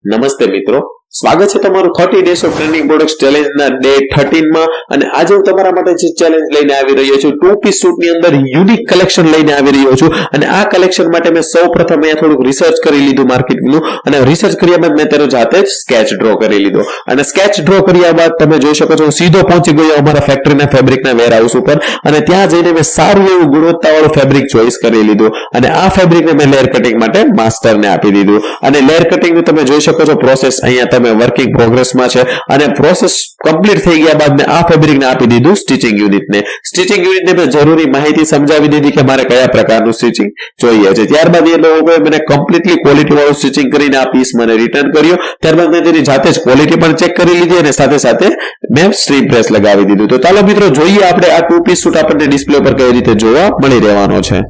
નમસ્તે મિત્રો, સ્વાગત છે તમારું 30 ડેઝ ઓફ ટ્રેન્ડિંગ પ્રોડક્ટ્સ ચેલેન્જના ડે 13 માં. અને આજે હું તમારા માટે જે ચેલેન્જ લઈને આવી રહ્યો છું, ટુ પીસ સૂટની અંદર યુનિક કલેક્શન લઈને આવી રહ્યો છું. અને આ કલેક્શન માટે મેં સૌપ્રથમ અહીંયા થોડુંક રિસર્ચ કરી લીધું માર્કેટનું, અને રિસર્ચ કર્યા બાદ મેં તેનો જાતે જ સ્કેચ ડ્રો કરી લીધો. અને સ્કેચ ડ્રો કર્યા બાદ તમે જોઈ શકો છો હું સીધો પહોંચી ગયો અમારા ફેક્ટરીના ફેબ્રિકના વેરહાઉસ ઉપર, અને ત્યાં જઈને મેં સારું એવું ગુણવત્તાવાળું ફેબ્રિક ચોઈસ કરી લીધું. અને આ ફેબ્રિકને મેં લેયર કટિંગ માટે માસ્ટરને આપી દીધું. અને લેયર કટિંગનું તમે જોઈ શકો છો પ્રોસેસ અહીંયા તમે વર્કિંગ પ્રોગ્રેસમાં છે. અને પ્રોસેસ કમ્પ્લીટ થઈ ગયા બાદ મેં આ ફેબ્રિકને આપી દીધું સ્ટિચિંગ યુનિટને. સ્ટિચિંગ યુનિટને મેં જરૂરી માહિતી સમજાવી દીધી કે મારે કયા પ્રકારનું સ્ટિચિંગ જોઈએ છે. ત્યારબાદ એ લોકોએ મને કમ્પ્લીટલી ક્વોલિટી વાળું સ્ટિચિંગ કરીને આ પીસ મને રિટર્ન કર્યો. ત્યારબાદ મેં તેની જાતે જ ક્વોલિટી પણ ચેક કરી લીધી, અને સાથે સાથે મેં સ્ટ્રીપ પ્રેસ લગાવી દીધું. તો ચાલો મિત્રો જોઈએ આપણે આ ટુ પીસ સૂટ આપણને ડિસ્પ્લે પર કઈ રીતે જોવા મળી રહેવાનો છે.